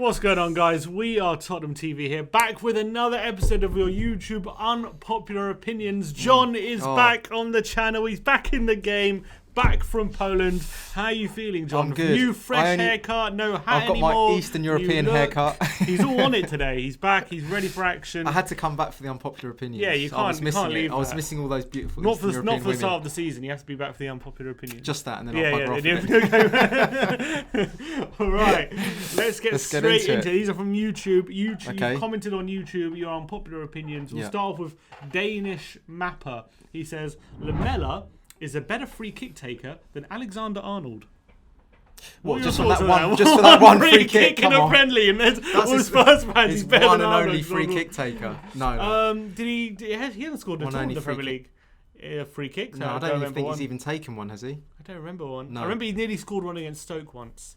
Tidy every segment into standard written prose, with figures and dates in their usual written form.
What's going on, guys? We are Tottenham TV here, back with another episode of your YouTube Unpopular Opinions. John is back on the channel. He's back in the game, back from Poland. How are you feeling, John? I'm good. New fresh haircut, no hat anymore. I've got my Eastern European haircut. He's all on it today. He's back. He's ready for action. I had to come back for the Unpopular Opinions. Yeah, you can't leave. I was missing all those beautiful Not Eastern for European the start of the season. You have to be back for the Unpopular Opinions. Just that, and then I'll bugger off. All right, let's get straight into it. These are from YouTube. You commented on YouTube your Unpopular Opinions. We'll start off with Danish Mapper. He says, Lamela is a better free kick taker than Alexander-Arnold. What, just for that one free kick in a friendly, and that's his first man. He's better one than and Arnold. only free kick taker. No. He hasn't scored at all in the Premier League. Free kicks? No, I don't even think he's even taken one, has he? I don't remember one. No. I remember he nearly scored one against Stoke once.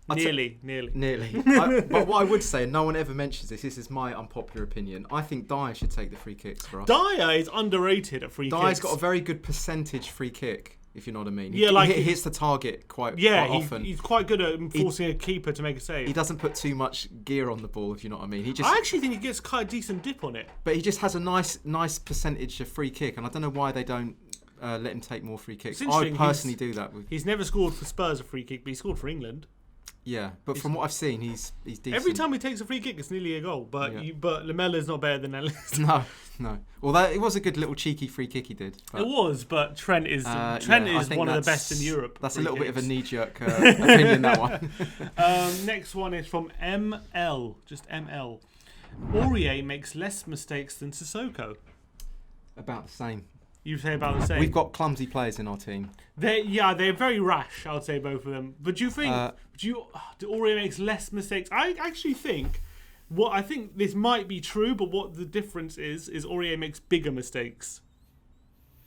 Nearly. But what I would say, no one ever mentions this. This is my unpopular opinion. I think Dyer should take the free kicks for us. Dyer is underrated at free kicks. Dyer's got a very good percentage free kick, if you know what I mean. Yeah, he hits the target quite often. He's quite good at forcing a keeper to make a save. He doesn't put too much gear on the ball, if you know what I mean. I actually think he gets quite a decent dip on it. But he just has a nice percentage of free kick, and I don't know why they don't let him take more free kicks. I would personally do that. He's never scored for Spurs a free kick, but he scored for England. Yeah, but from what I've seen, he's decent. Every time he takes a free kick, it's nearly a goal. But Lamela's not better than Alex. No. Well, it was a good little cheeky free kick he did. It was, but Trent is one of the best in Europe. That's a little bit of a knee-jerk opinion, that one. Next one is from ML, just ML. Aurier makes less mistakes than Sissoko. About the same. You say about the same. We've got clumsy players in our team. They're very rash, I would say, both of them. But do you think Aurier makes less mistakes? I actually think this might be true, but what the difference is Aurier makes bigger mistakes.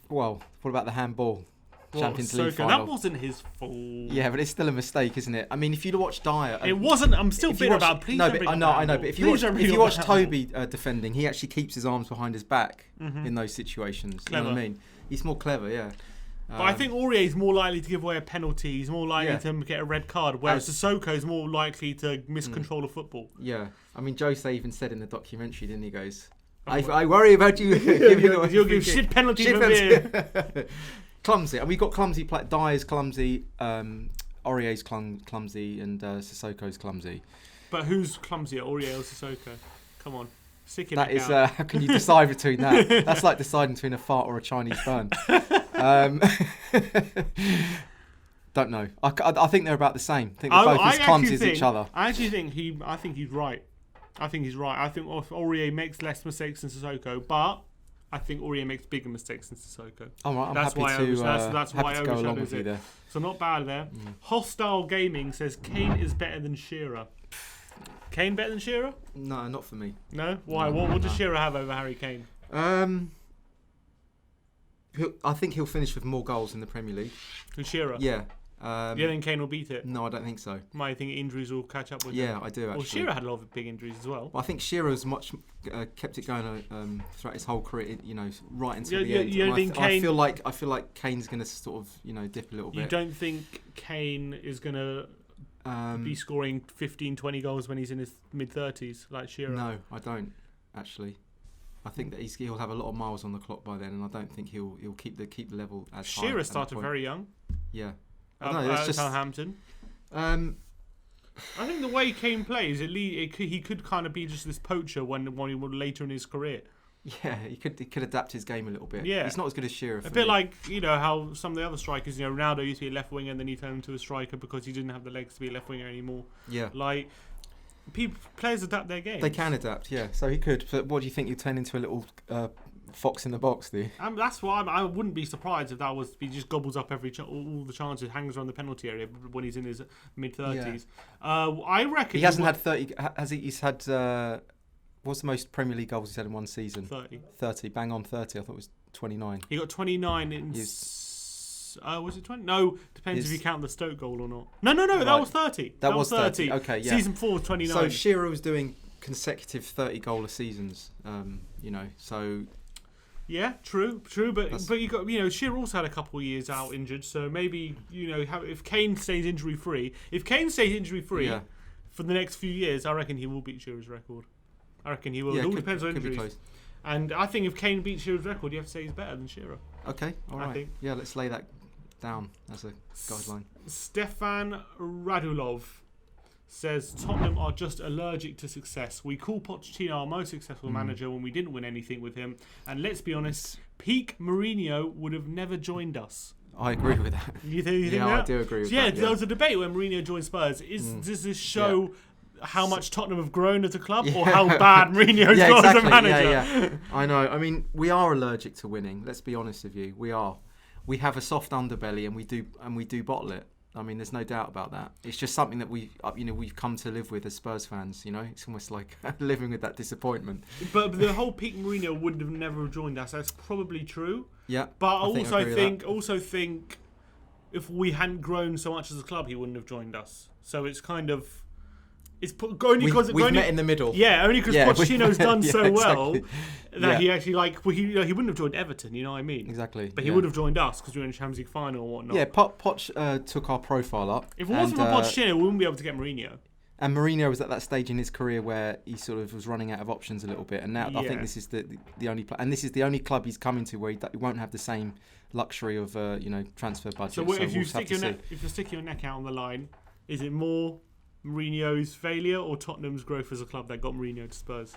Well, what about the handball? Champions League final. That wasn't his fault. Yeah, but it's still a mistake, isn't it? I mean, if you watch Dyer, it wasn't. I'm still bitter about. Please no, but I know. But if you watch Toby defending, he actually keeps his arms behind his back in those situations. Clever. You know what I mean? He's more clever, yeah. But I think Aurier is more likely to give away a penalty. He's more likely to get a red card, whereas Sissoko is more likely to miscontrol a football. Yeah, I mean, Jose even said in the documentary, didn't he? Goes, I worry about you giving away. You'll give shit penalty from here. Clumsy, and we've got clumsy. Dyer's clumsy, Aurier's clumsy, and Sissoko's clumsy. But who's clumsier, Aurier or Sissoko? Come on, stick it. That is. How can you decide between that? That's like deciding between a fart or a Chinese burn. Don't know. I think they're about the same. I think they're both as clumsy as each other. I think he's right. I think Aurier makes less mistakes than Sissoko, but I think Aurier makes bigger mistakes than Sissoko. Oh, right, that's why I go along with you there. So not bad there. Hostile Gaming says Kane is better than Shearer. Kane better than Shearer? No, not for me. No? Why? What does Shearer have over Harry Kane? I think he'll finish with more goals in the Premier League. Who, Shearer? Yeah. You don't think Kane will beat it? No, I don't think so. I think injuries will catch up with him. Yeah, I do actually. Well, Shearer had a lot of big injuries as well. I think Shearer's kept it going throughout his whole career. Right until the end. You don't think Kane? I feel like Kane's going to sort of dip a little bit. You don't think Kane is going to be scoring 15, 20 goals when he's in his mid-30s like Shearer? No, I don't actually. I think that he'll have a lot of miles on the clock by then, and I don't think he'll keep the level as high. Shearer started very young. Yeah. Southampton. I think the way Kane plays, he could kind of be just this poacher when he was later in his career. Yeah, he could adapt his game a little bit. Yeah, he's not as good as Shearer. A bit like how some of the other strikers, Ronaldo used to be a left winger and then he turned into a striker because he didn't have the legs to be a left winger anymore. Yeah, players adapt their game. They can adapt, yeah. So he could. But what do you think? You turn into a little fox in the box, do you? That's why I wouldn't be surprised if that was he just gobbles up all the chances, hangs around the penalty area when he's in his mid-30s. Yeah. I reckon he hasn't had 30. Has he? He's had. What's the most Premier League goals he's had in one season? 30. Bang on 30. I thought it was 29. He got 29 in. Was it 20? No, depends if you count the Stoke goal or not. No. Right. That was 30. That was 30. Okay, yeah. Season 4 was 29. So Shearer was doing consecutive 30-goaler seasons. So. Yeah, true, but you got Shearer also had a couple of years out injured, so maybe if Kane stays injury free, for the next few years, I reckon he will beat Shearer's record. I reckon he will. It all depends on injuries. And I think if Kane beats Shearer's record, you have to say he's better than Shearer. Okay, all right. Yeah, let's lay that down as a guideline. Stefan Radulov says Tottenham are just allergic to success. We call Pochettino our most successful manager when we didn't win anything with him. And let's be honest, peak Mourinho would have never joined us. I agree with that. You think that? I do agree with that. Yeah, there was a debate when Mourinho joined Spurs. Does this show how much Tottenham have grown as a club or how bad Mourinho's got as a manager? Yeah. I know. I mean, we are allergic to winning. Let's be honest with you. We are. We have a soft underbelly and we do bottle it. I mean, there's no doubt about that. It's just something that we've come to live with as Spurs fans. It's almost like living with that disappointment. But the whole peak Mourinho would have never joined us. That's probably true. Yeah. But I also think if we hadn't grown so much as a club, he wouldn't have joined us. So it's kind of only because we've met in the middle. Yeah, only because Pochettino's done so well that he actually he wouldn't have joined Everton. You know what I mean? Exactly. But he would have joined us because we were in the Champions League final or whatnot. Yeah, Poch took our profile up. If it wasn't for Pochettino, we wouldn't be able to get Mourinho. And Mourinho was at that stage in his career where he sort of was running out of options a little bit, and now I think this is the only and this is the only club he's coming to where he won't have the same luxury of transfer budget. So if you stick your neck out on the line, is it more Mourinho's failure or Tottenham's growth as a club that got Mourinho to Spurs?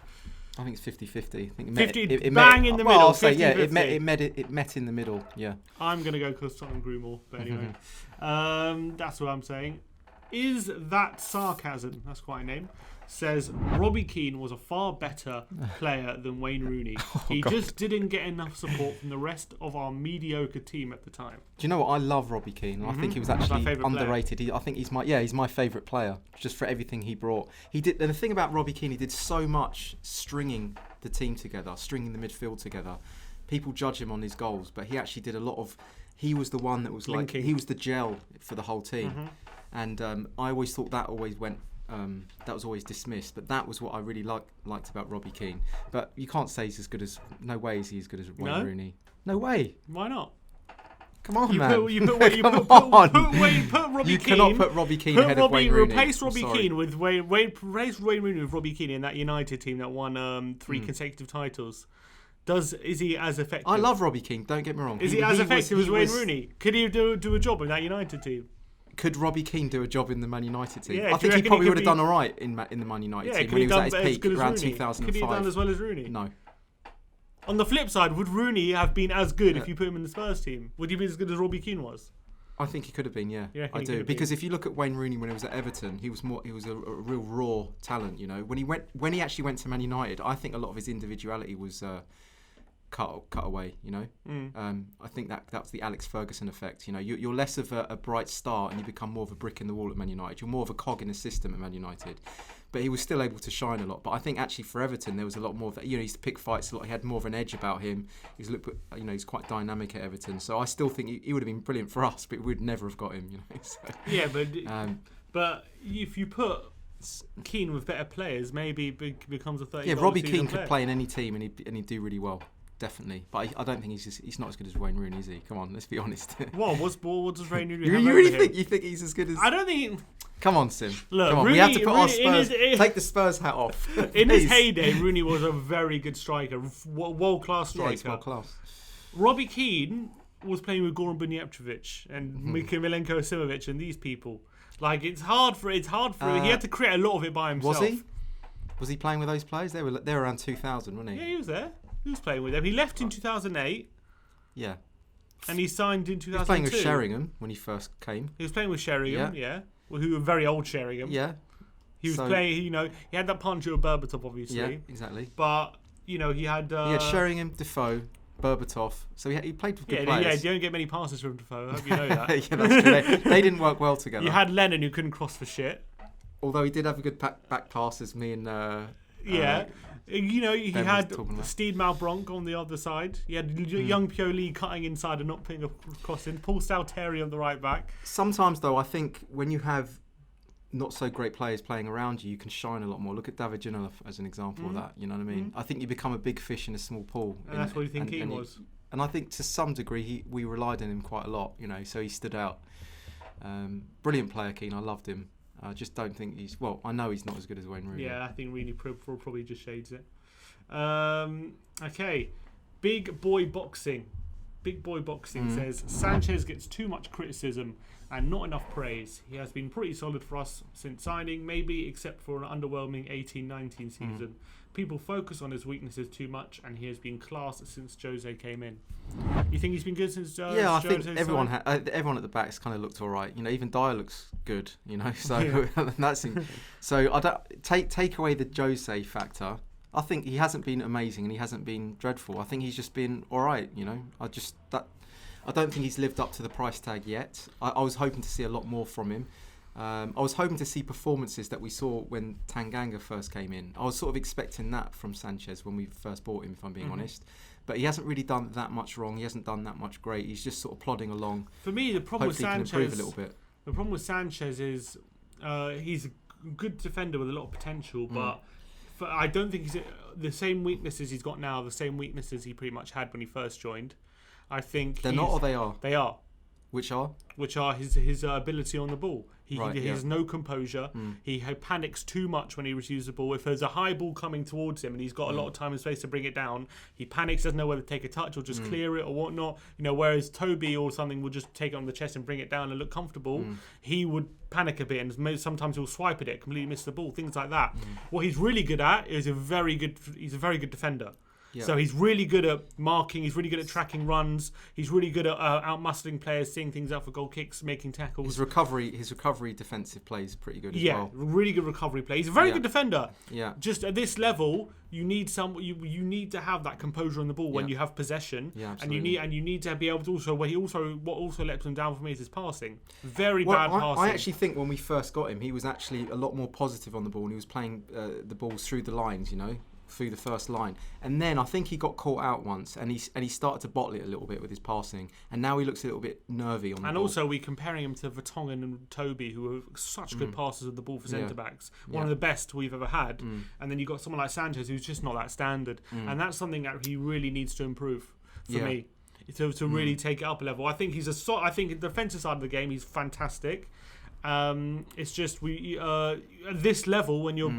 I think it's 50-50. I think it bang in the middle. I'll say, it met in the middle. Yeah. I'm gonna go because Tottenham grew more. But anyway, that's what I'm saying. Is that sarcasm? That's quite a name. Says Robbie Keane was a far better player than Wayne Rooney. He just didn't get enough support from the rest of our mediocre team at the time. Do you know what? I love Robbie Keane. I think he was actually underrated. I think he's my favourite player just for everything he brought. He did, and the thing about Robbie Keane, he did so much stringing the team together, stringing the midfield together. People judge him on his goals, but he actually did a lot of. He was the one that was linking. He was the gel for the whole team, and I always thought that always went. That was always dismissed, but that was what I really liked about Robbie Keane. But you can't say he's as good as. No way is he as good as Wayne Rooney. No way. Why not? Come on, man. Put Robbie Keane. You cannot put Robbie Keane ahead of Wayne Rooney. Replace Robbie Keane with replace Wayne Rooney with Robbie Keane in that United team that won 3 consecutive titles. Is he as effective? I love Robbie Keane. Don't get me wrong. Is he as effective as Wayne Rooney? Could he do a job in that United team? Could Robbie Keane do a job in the Man United team? Yeah, I think he probably would have done all right in the Man United team when he was at his peak around 2005. Could he have done as well as Rooney? No. On the flip side, would Rooney have been as good if you put him in the Spurs team? Would he be as good as Robbie Keane was? I think he could have been, yeah. I do. Because if you look at Wayne Rooney when he was at Everton, he was a real raw talent, When he actually went to Man United, I think a lot of his individuality was cut away, I think that's the Alex Ferguson effect. You're less of a bright star and you become more of a brick in the wall at Man United. You're more of a cog in the system at Man United. But he was still able to shine a lot. But I think actually for Everton there was a lot more of that. He used to pick fights a lot. He had more of an edge about him. He's quite dynamic at Everton. So I still think he would have been brilliant for us, but we'd never have got him. So, yeah, but if you put Keane with better players, maybe it becomes a 30. Yeah, Robbie Keane could play in any team and he'd do really well. Definitely, but I don't think he's not as good as Wayne Rooney, is he? Come on, let's be honest. What does Wayne Rooney? You really think he's as good as? I don't think. Come on, Sim. Look, come on, Rooney, we have to put our Spurs. Take the Spurs hat off. In his heyday, Rooney was a very good striker, world class striker. Yeah, he's world class. Robbie Keane was playing with Goran Bunjevčić and Milenko Simovic and these people. Like it's hard for he had to create a lot of it by himself. Was he playing with those players? They were around 2000, wasn't he? Yeah, he was there. He was playing with them. He left in 2008. Yeah. And he signed in 2002. He was playing with Sheringham when he first came. He was playing with Sheringham, yeah. Who were very old Sheringham. Yeah. He was playing, he had that partnership with Berbatov, obviously. Yeah, exactly. But, he had... he had Sheringham, Defoe, Berbatov. So he played with good players. Yeah, you don't get many passes from Defoe. I hope you know that. Yeah, that's true. They didn't work well together. You had Lennon who couldn't cross for shit. Although he did have a good back pass as me and... he had Steve Malbronk on the other side. He had young Pioli cutting inside and not putting a cross in. Paul Stalteri on the right back. Sometimes, though, I think when you have not so great players playing around you, you can shine a lot more. Look at David Ginola as an example of that. You know what I mean? I think you become a big fish in a small pool. And that's what you think he was. And I think to some degree we relied on him quite a lot. So he stood out. Brilliant player, Keane. I loved him. I just don't think he's... Well, I know he's not as good as Wayne Rooney. Yeah, I think Rooney probably just shades it. Okay. Big Boy Boxing says, Sanchez gets too much criticism and not enough praise. He has been pretty solid for us since signing, maybe except for an underwhelming 18-19 season. People focus on his weaknesses too much, and he has been class since Jose came in. You think he's been good since Yeah, I think everyone at the back's kind of looked all right. You know, even Dyer looks good. You know, so that's so. I don't take away the Jose factor. I think he hasn't been amazing and he hasn't been dreadful. I think he's just been all right. You know, I don't think he's lived up to the price tag yet. I was hoping to see a lot more from him. I was hoping to see performances that we saw when Tanganga first came in. I was sort of expecting that from Sanchez when we first bought him, if I'm being honest. But he hasn't really done that much wrong. He hasn't done that much great. He's just sort of plodding along. For me, the problem with Sanchez, he can improve a little bit. The problem with Sanchez is he's a good defender with a lot of potential, but I don't think he's the same weaknesses he's got now. The same weaknesses he pretty much had when he first joined. I think they're not, or they are. They are. Which are his ability on the ball. He has no composure. He panics too much when he receives the ball. If there's a high ball coming towards him and he's got a lot of time and space to bring it down, he panics, doesn't know whether to take a touch or just clear it or whatnot. You know, whereas Toby or something would just take it on the chest and bring it down and look comfortable. He would panic a bit and sometimes he'll swipe at it, completely miss the ball, things like that. What he's really good at is he's a very good defender. Yeah. So he's really good at marking. He's really good at tracking runs. He's really good at outmuscling players, seeing things out for goal kicks, making tackles. His recovery defensive play is pretty good as well. Yeah, really good recovery play. He's a very good defender. Yeah. Just at this level, you need you need to have that composure on the ball when you have possession. Yeah, absolutely. And you need to be able to what also lets him down for me is his passing. Very bad passing. I actually think when we first got him, he was actually a lot more positive on the ball, and he was playing the balls through the lines. You know, through the first line, and then I think he got caught out once, and he started to bottle it a little bit with his passing, and now he looks a little bit nervy on the ball. And also we're comparing him to Vertonghen and Toby, who are such good passers of the ball for centre backs, one of the best we've ever had. And then you've got someone like Sanchez who's just not that standard, and that's something that he really needs to improve for me to really take it up a level. I think I think the defensive side of the game he's fantastic. It's just at this level when you're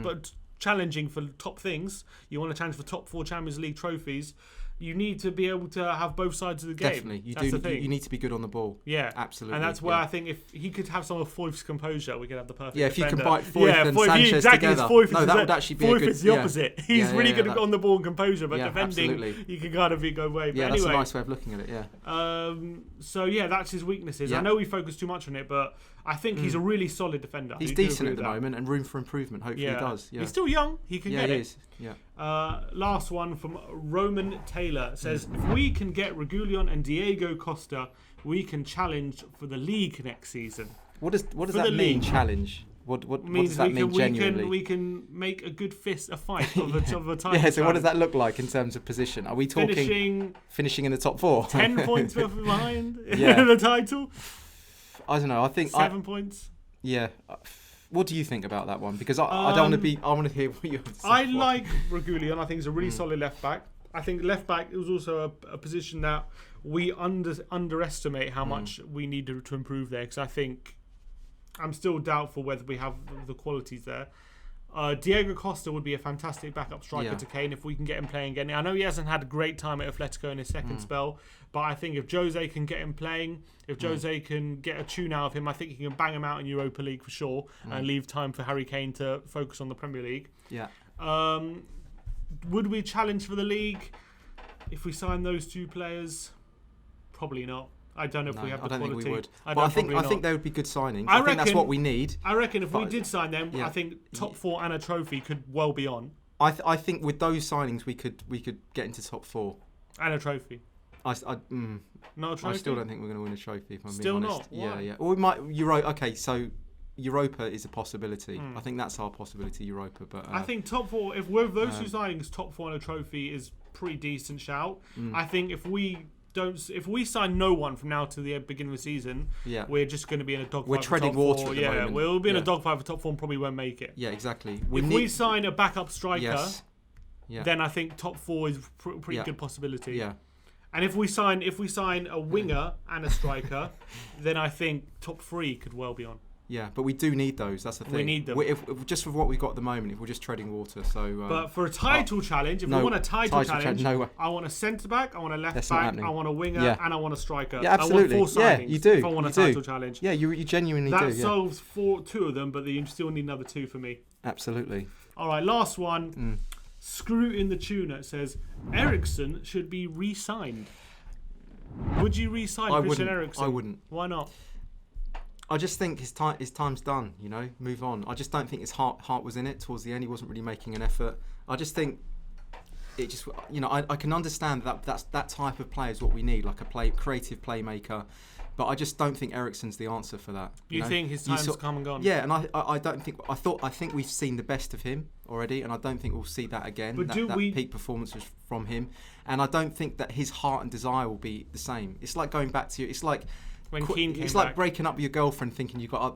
challenging for top things, you want to challenge for top 4 Champions League trophies, you need to be able to have both sides of the game. Definitely. You need to be good on the ball. Yeah. Absolutely. And that's where I think if he could have some of Foyth's composure, we could have the perfect if defender. you combine Foyth and Sanchez together. No, that would actually be a good... Foyth is the opposite. He's really good on the ball and composure, but defending, you can kind of go away. Yeah, that's a nice way of looking at it, yeah. So, that's his weaknesses. Yeah. I know we focus too much on it, but I think he's a really solid defender. He's decent at the moment and room for improvement. Hopefully he does. Yeah. He's still young. He can get it. Yeah, he is. Yeah. Last one from Roman Taylor says, if we can get Reguilon and Diego Costa, we can challenge for the league next season. What does that mean, challenge? What does that mean genuinely? We can make a good fight of a title. So what does that look like in terms of position? Are we talking finishing in the top 4? 10 points behind the title? I don't know. I think 7 points. Yeah. What do you think about that one? Because I don't want to be. I want to hear what you have to say. I like Reguilon. I think he's a really solid left back. I think left back is also a position that we underestimate how much we need to improve there. Because I think I'm still doubtful whether we have the qualities there. Diego Costa would be a fantastic backup striker to Kane if we can get him playing again. I know he hasn't had a great time at Atletico in his second spell, but I think if Jose can get him playing, if Jose can get a tune out of him, I think he can bang him out in Europa League for sure and leave time for Harry Kane to focus on the Premier League. Yeah. Would we challenge for the league if we sign those 2 players? Probably not. I don't know if we have the quality. I don't think we would. I think they would be good signings. I think that's what we need. I reckon if we did sign them, I think top 4 and a trophy could well be on. I think with those signings we could get into top 4 and a trophy. Not a trophy. I still don't think we're going to win a trophy. If I'm still being honest. Not. Why? Yeah. Or we might Okay, so Europa is a possibility. I think that's our possibility, Europa. But I think top 4. If with those 2 signings, top 4 and a trophy is pretty decent shout. I think if we sign no one from now to the beginning of the season, we're just going to be in a dogfight. We're treading water at the moment. We'll be in a dogfight for top 4 and probably won't make it. Yeah, exactly. If we sign a backup striker, then I think top 4 is pretty good possibility. Yeah. And if we sign a winger and a striker, then I think top 3 could well be on. Yeah, but we do need those. That's the thing. We need them. If just for what we've got at the moment, if we're just treading water. So. But for a title challenge, if we want a title challenge, I want a centre back, I want a left back, I want a winger, and I want a striker. Yeah, absolutely. I want 4 signings. You do. If I want a title challenge. Yeah, you genuinely do. That solves 2 of them, but you still need another 2 for me. Absolutely. All right, last one. Screw in the tuner. It says Eriksen should be re-signed. Would you re-sign Christian Eriksen? I wouldn't. Why not? I just think his time's done. You know, move on. I just don't think his heart was in it towards the end. He wasn't really making an effort. I just think it just, you know, I can understand that type of player is what we need, like a creative playmaker. But I just don't think Eriksen's the answer for that. You think his time's come and gone? Yeah, and I don't think I think we've seen the best of him already, and I don't think we'll see that again. But that peak performance was from him, and I don't think that his heart and desire will be the same. It's like going back to it's like. When Keane came it's like breaking up with your girlfriend, thinking you've got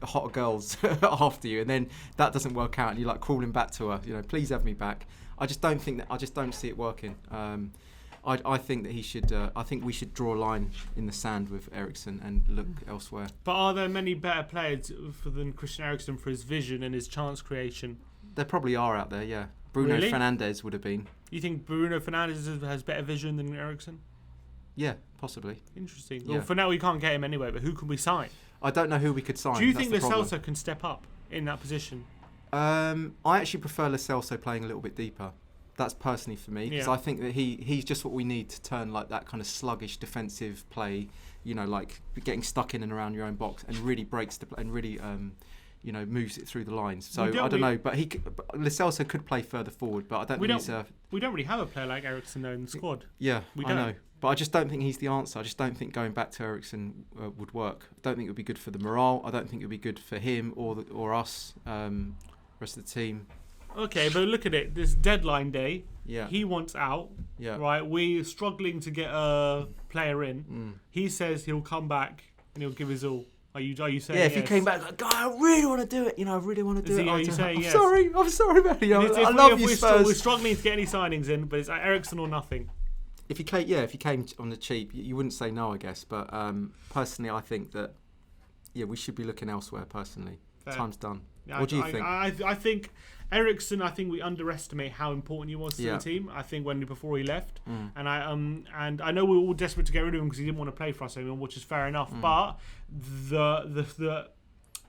hotter girls after you, and then that doesn't work out, and you're like crawling back to her. You know, please have me back. I just don't see it working. I think that he should. I think we should draw a line in the sand with Eriksen and look elsewhere. But are there many better players than Christian Eriksen for his vision and his chance creation? There probably are out there. Yeah, Bruno Fernandes would have been. You think Bruno Fernandes has better vision than Eriksen? Yeah, possibly. Interesting. Well, for now we can't get him anyway, but who can we sign? I don't know who we could sign. Do you think Lo Celso can step up in that position? I actually prefer Lo Celso playing a little bit deeper. That's personally for me, because I think that he's just what we need to turn like that kind of sluggish defensive play, you know, like getting stuck in and around your own box, and really breaks the play and really you know, moves it through the lines. So I don't know, but Lo Celso could play further forward, but I don't think we don't really have a player like Eriksen though in the squad. Yeah, I know. But I just don't think he's the answer. I just don't think going back to Eriksen would work. I don't think it would be good for the morale. I don't think it would be good for him or us, rest of the team. Okay, but look at it. This deadline day, yeah. He wants out. Yeah. Right, we're struggling to get a player in. He says he'll come back and he'll give his all. Are you saying? Yeah, if he came back like, God, I really want to do it. You know, I really want to do it. Are you saying yes? I'm sorry, man. You know, I love you, Spurs. We're struggling to get any signings in, but it's like Eriksen or nothing. If he came on the cheap, you wouldn't say no, I guess. But personally, I think that we should be looking elsewhere. Personally, time's done. Yeah, what do you think? I think Eriksen. I think we underestimate how important he was to the team. I think before he left, and I know we were all desperate to get rid of him because he didn't want to play for us anymore, which is fair enough. But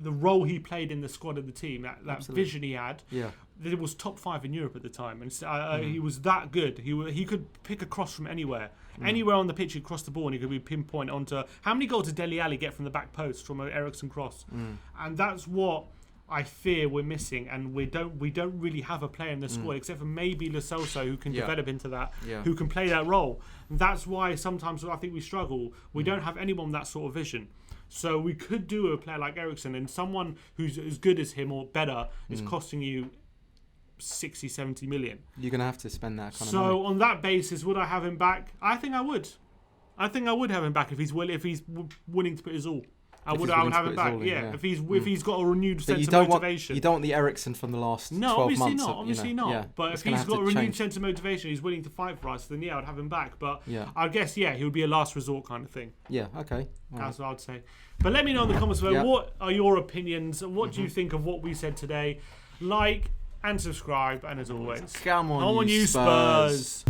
the role he played in the squad of the team, that vision he had, it was top 5 in Europe at the time, and he was that good. He could pick a cross from anywhere on the pitch. He'd cross the ball and he could be pinpoint onto. How many goals did Dele Alli get from the back post from an Eriksen cross? And that's what I fear we're missing, and we don't really have a player in the squad except for maybe Lo Celso, who can develop into that, who can play that role. And that's why sometimes I think we struggle. We don't have anyone with that sort of vision. So we could do a player like Eriksen, and someone who's as good as him or better is costing you 60, 70 million. You're going to have to spend that kind of money. So on that basis, would I have him back? I think I would. I think I would have him back if he's willing to put his all. I would have him back. If he's got a renewed sense of motivation. You don't want the Eriksen from the last 12 months. Obviously not. But if he's got a renewed sense of motivation, he's willing to fight for us, then I'd have him back. But I guess he would be a last resort kind of thing. Yeah. Okay. That's what I'd say. But let me know in the comments below, what are your opinions? What do you think of what we said today? Like and subscribe, and as always, come on, you Spurs.